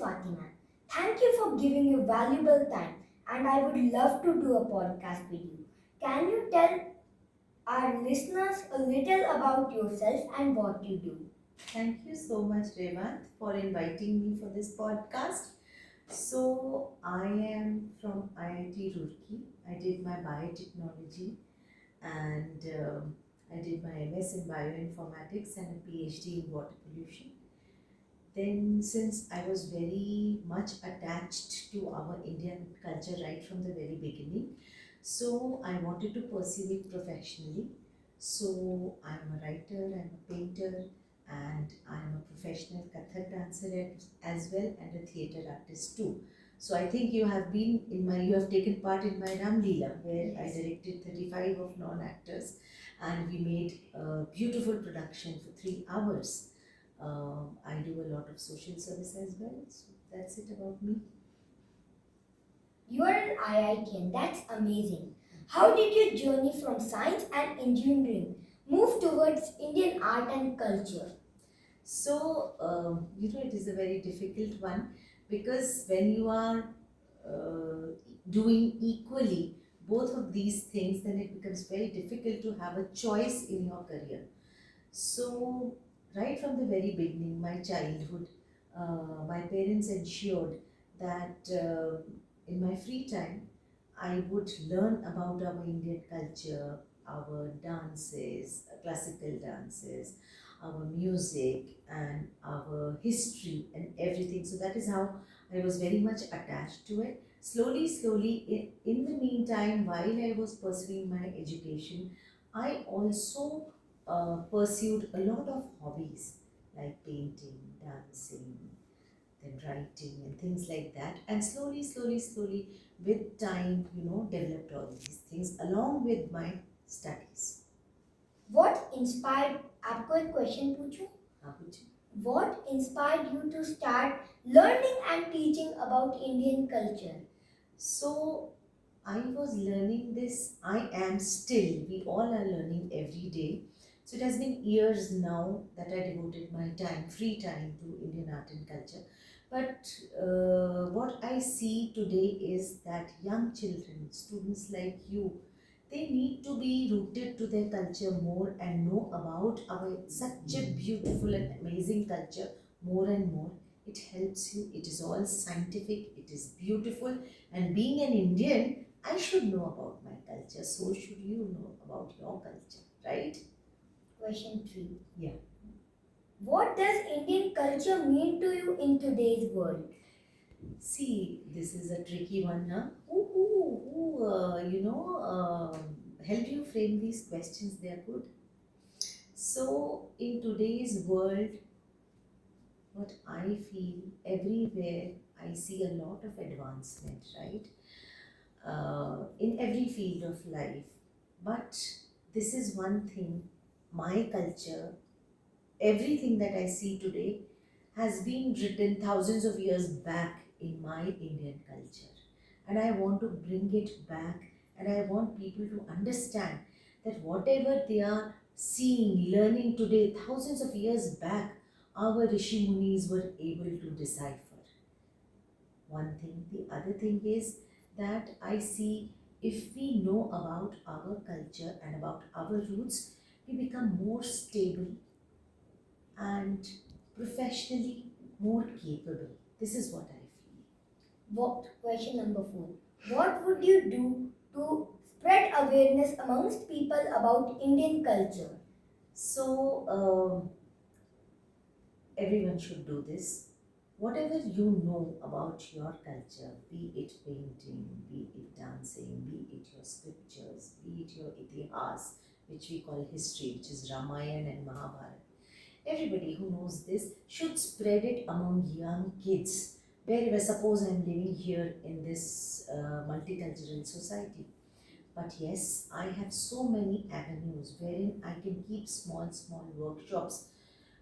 Swati ma'am. Thank you for giving your valuable time and I would love to do a podcast with you. Can you tell our listeners a little about yourself and what you do? Thank you so much, Revant, for inviting me for this podcast. So, I am from IIT Roorkee. I did my biotechnology and I did my MS in bioinformatics and a PhD in water pollution. Then, since I was very much attached to our Indian culture right from the very beginning, so I wanted to pursue it professionally. So, I'm a writer, I'm a painter, and I'm a professional Kathak dancer as well and a theatre artist too. So, I think you have taken part in my Ram Leela, where I directed 35 of non actors and we made a beautiful production for 3 hours. I do a lot of social service as well. So that's it about me. You are an IITian, that's amazing. How did your journey from science and engineering move towards Indian art and culture? So, it is a very difficult one because when you are doing equally both of these things, then it becomes very difficult to have a choice in your career. So, right from the very beginning, my childhood, my parents ensured that in my free time, I would learn about our Indian culture, our dances, classical dances, our music, and our history, and everything. So, that is how I was very much attached to it. Slowly, in the meantime, while I was pursuing my education, I also pursued a lot of hobbies like painting, dancing, then writing, and things like that. And slowly, with time, developed all these things along with my studies. What inspired आपको एक question पूछूं? हाँ, पूछिए. What inspired you to start learning and teaching about Indian culture? So, I was learning this, I am still, we all are learning every day. So, it has been years now that I devoted my time, free time, to Indian art and culture. But what I see today is that young children, students like you, they need to be rooted to their culture more and know about our such a beautiful and amazing culture more and more. It helps you, it is all scientific, it is beautiful, and being an Indian, I should know about my culture, so should you know about your culture, right? Question 3. Yeah. What does Indian culture mean to you in today's world? See, this is a tricky one, huh? Who help you frame these questions? They are good. So, in today's world, what I feel everywhere, I see a lot of advancement, right? In every field of life. But this is one thing, my culture, everything that I see today has been written thousands of years back in my Indian culture. And I want to bring it back and I want people to understand that whatever they are seeing, learning today, thousands of years back, our Rishi Munis were able to decipher. One thing. The other thing is that I see if we know about our culture and about our roots, we become more stable and professionally more capable. This is what I feel. Question number 4. What would you do to spread awareness amongst people about Indian culture? So, everyone should do this. Whatever you know about your culture, be it painting, be it dancing, be it your scriptures, be it your itihas, which we call history, which is Ramayana and Mahabharata. Everybody who knows this should spread it among young kids. Wherever, suppose I'm living here in this multicultural society. But yes, I have so many avenues wherein I can keep small workshops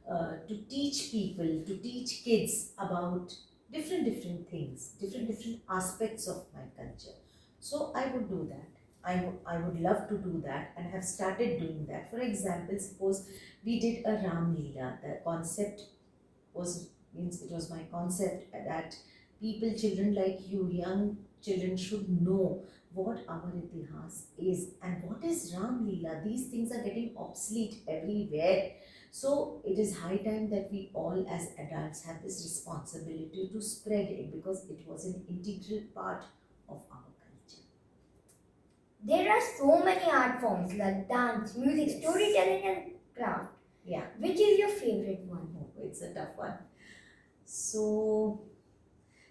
to teach people, to teach kids about different things, different aspects of my culture. So I would do that. I would love to do that and have started doing that. For example, suppose we did a Ram Leela. The concept was Means it was my concept that people, children like you, young children should know what our itihas is and what is Ram Leela. These things are getting obsolete everywhere. So it is high time that we all as adults have this responsibility to spread it because it was an integral part of our culture. There are so many art forms like dance, music, Yes. storytelling, and craft. Yeah. Which is your favorite one? Oh, it's a tough one. So,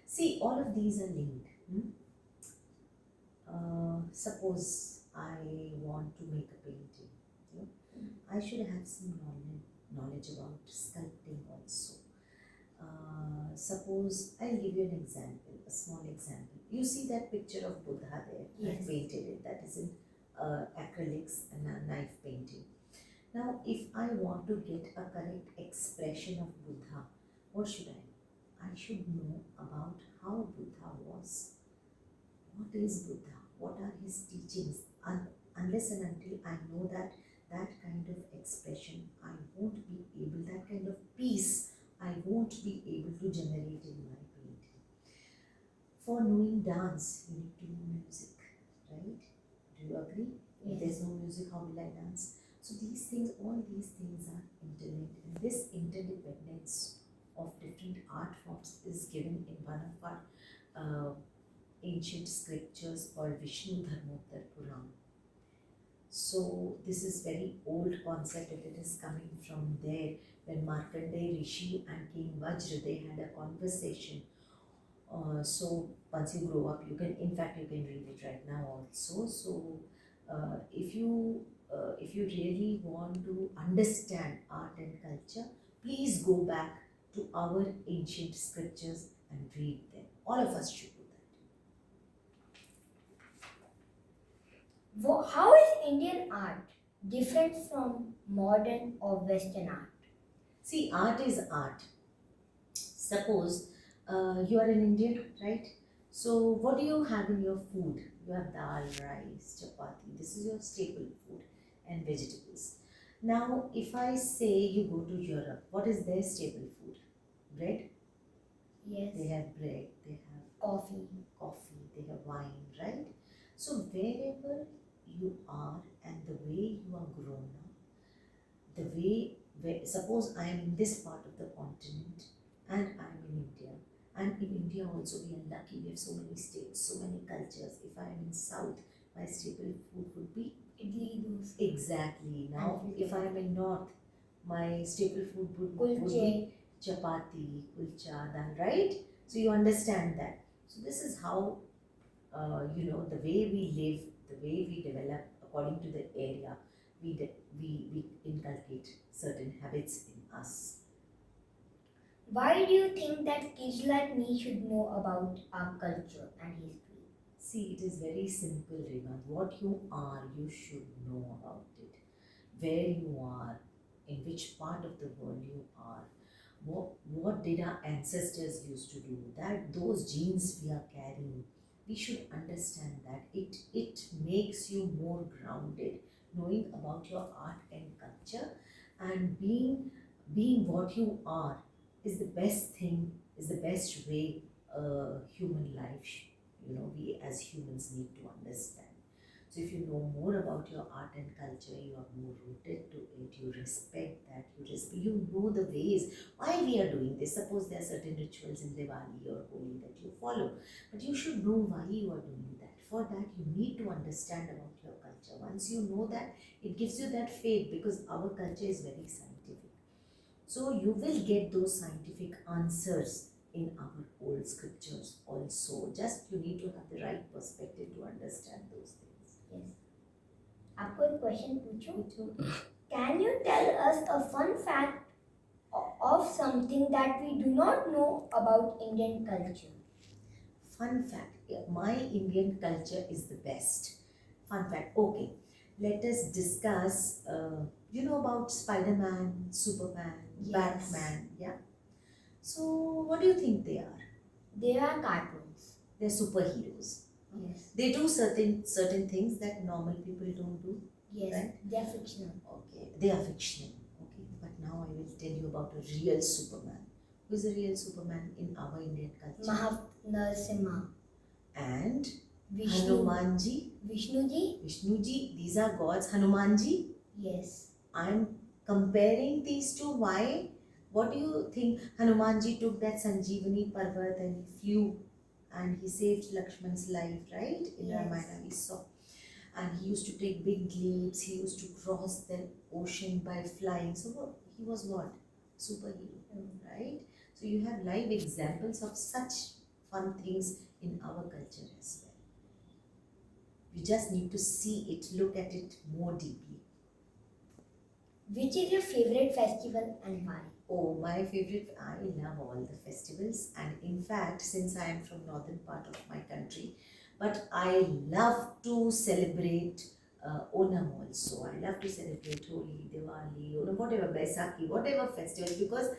see, all of these are linked. Suppose I want to make a painting. You know, I should have some knowledge about sculpting also. Suppose I'll give you an example, a small example. You see that picture of Buddha there? Yes. I painted it. That is in acrylics and a knife painting. Now, if I want to get a correct expression of Buddha, what should I do? I should know about how Buddha was. What is Buddha? What are his teachings? Unless and until I know that kind of expression, I won't be able, that kind of peace, I won't be able to generate in my painting. For knowing dance, you need to know music, right? Do you agree? If there's no music, how will I dance? So these things, all these things are interlinked, and this interdependence of different art forms is given in one of our ancient scriptures called Vishnu Dharmottar Puran. So this is very old concept, and it is coming from there. When Markandeya Rishi and King Vajra, they had a conversation. So once you grow up, you can, in fact, you can read it right now also. So if you really want to understand art and culture, please go back to our ancient scriptures and read them. All of us should do that. How is Indian art different from modern or Western art? See, art is art. Suppose you are an Indian, right? So what do you have in your food? You have dal, rice, chapati. This is your staple food and vegetables. Now, if I say you go to Europe, what is their staple food? Bread? Yes. They have bread, they have Coffee. they have wine, right? So wherever you are and the way you are grown up, the way, suppose I am in this part of the continent and I am in India, and in India also we are lucky, we have so many states, so many cultures. If I am in South, my staple food would be Idli, dosa. exactly. Now if I am in North, my staple food would Kulche. be chapati, kulcha, dal, right? So you understand that. So this is how the way we live, the way we develop according to the area, we inculcate certain habits in us. Why do you think that kids like me should know about our culture and history? See, it is very simple, Revant. What you are, you should know about it. Where you are, in which part of the world you are, what did our ancestors used to do, that those genes we are carrying, we should understand that it makes you more grounded, knowing about your art and culture, and being what you are is the best thing, is the best way human life we as humans need to understand. So if you know more about your art and culture, you are more rooted to it, you respect that, you know the ways why we are doing this. Suppose there are certain rituals in Diwali or Holi that you follow, but you should know why you are doing that. For that, you need to understand about your culture. Once you know that, it gives you that faith, because our culture is very scientific. So you will get those scientific answers in our old scriptures also. Just you need to have the right perspective to understand those things. Yes. आपको एक question पूछूं? Can you tell us a fun fact of something that we do not know about Indian culture? Fun fact. My Indian culture is the best. Fun fact. Okay. Let us discuss. You know about Spider-Man, Superman, Yes. Batman. Yeah. So what do you think they are? They are cartoons. They're superheroes. Yes. They do certain things that normal people don't do. Yes. Right? They are fictional. Okay. They are fictional. Okay. But now I will tell you about a real Superman. Who's the real Superman in our Indian culture? Narasimha. And Vishnu. Hanumanji. Vishnuji? Vishnuji, these are gods. Hanumanji. Yes. I'm comparing these two. Why? What do you think? Hanumanji took that Sanjeevani Parvat and he flew and he saved Lakshman's life, right? In Yes. Ramayana we saw. And he used to take big leaps, he used to cross the ocean by flying. So he was what? Superhero, right? So you have live examples of such fun things in our culture as well. You just need to see it, look at it more deeply. Which is your favorite festival and why? Oh, my favorite, I love all the festivals, and in fact, since I am from northern part of my country, but I love to celebrate Onam also. I love to celebrate Holi, Diwali, Onam, whatever, Baisakhi, whatever festivals, because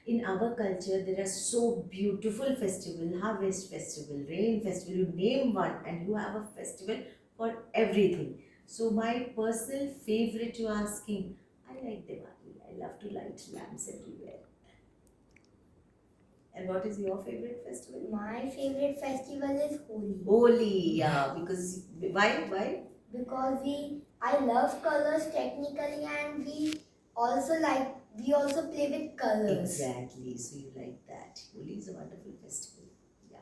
in our culture there are so beautiful festival, harvest festival, rain festival, you name one and you have a festival for everything. So my personal favorite, you asking, I like Diwali. I love to light lamps everywhere. And what is your favorite festival? My favorite festival is Holi. Holi, yeah. Because why? Why? Because I love colors technically, and we also play with colors. Exactly. So you like that. Holi is a wonderful festival. Yeah.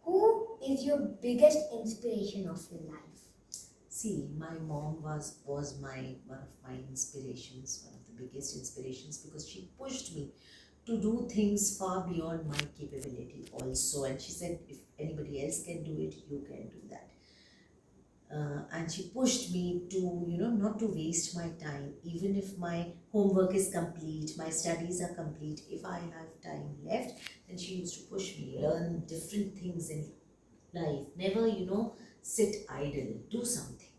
Who is your biggest inspiration of your life? See, my mom was my one of my inspirations, one of the biggest inspirations, because she pushed me to do things far beyond my capability also. And she said, if anybody else can do it, you can do that. And she pushed me to, not to waste my time, even if my homework is complete, my studies are complete. If I have time left, then she used to push me, learn different things in life. Never, sit idle, do something.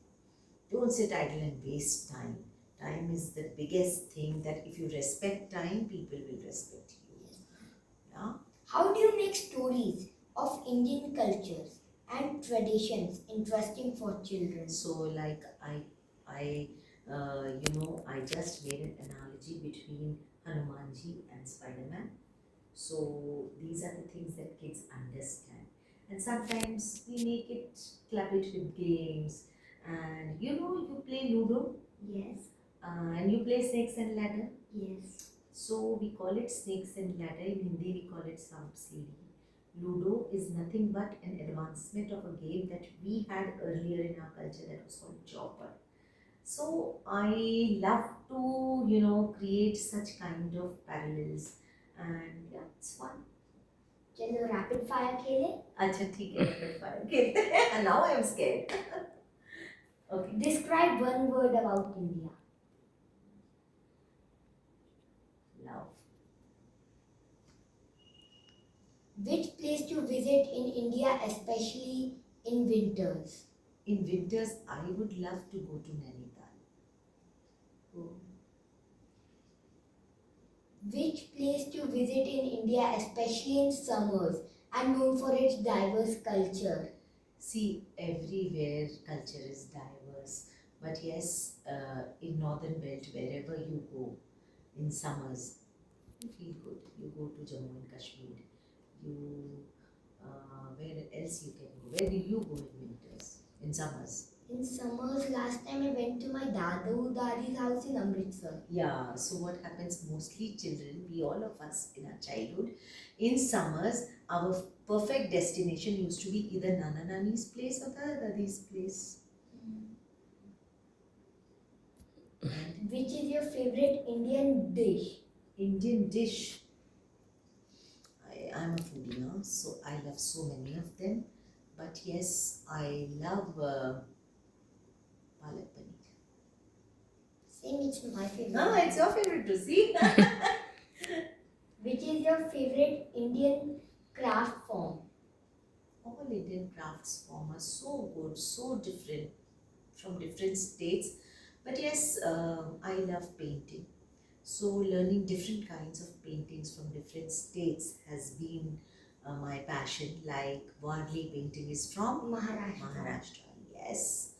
Don't sit idle and waste time. Time is the biggest thing that if you respect time, people will respect you. Yeah? How do you make stories of Indian cultures and traditions interesting for children? So, like I just made an analogy between Hanumanji and Spider-Man. So these are the things that kids understand. And sometimes we make it, club it with games. And you play Ludo. Yes. And you play Snakes and Ladder. Yes. So we call it Snakes and Ladder. In Hindi we call it Samp Siri. Ludo is nothing but an advancement of a game that we had earlier in our culture that was called Chopper. So I love to, create such kind of parallels, and yeah, it's fun. चलो rapid fire खेले? अच्छा ठीक है, rapid fire खेलते हैं. And now I am scared. Okay. Describe one word about India. Love. Which place to visit in India, especially in winters? In winters, I would love to go to Nainital. Oh. Which place to visit in India, especially in summers, and known for its diverse culture? See, everywhere culture is diverse, but yes, in northern belt, wherever you go, in summers, you feel good. You go to Jammu and Kashmir. Where else you can go? Where do you go in winters? In summers? In summers, last time I went to my Dadi's house in Amritsar. Yeah, so what happens, mostly children, we all of us in our childhood, in summers, our perfect destination used to be either Nana Nani's place or Dadi's place. And which is your favorite Indian dish? Indian dish. I'm a foodie now, so I love so many of them. But yes, I love palak paneer. Same, it's my favorite. No, it's your favorite to see. Which is your favorite Indian craft form? All Indian crafts form are so good, so different from different states. But yes, I love painting. So learning different kinds of paintings from different states has been my passion. Like Warli painting is from Maharashtra. Yes.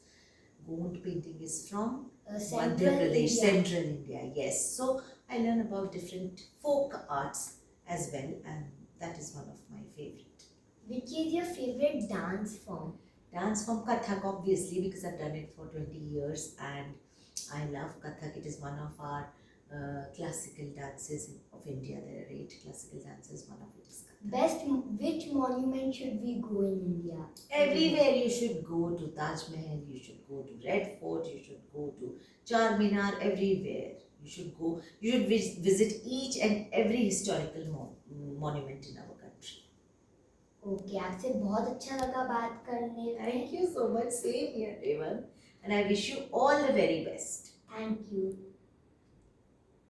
Gond painting is from Madhya Central Pradesh, India. Central India. Yes. So I learn about different folk arts as well, and that is one of my favorite. Which is your favorite dance form? Dance from Kathak, obviously, because I've done it for 20 years and I love Kathak. It is one of our classical dances of India. There are 8 classical dances, one of it is Kathak. Which monument should we go in India? Everywhere you should go to Taj Mahal, you should go to Red Fort, you should go to Charminar, everywhere. You should go, you should visit each and every historical monument in our country. Okay आपसे बहुत अच्छा लगा बात करने में. Thank you so much. Same here, Revant. And I wish you all the very best. Thank you.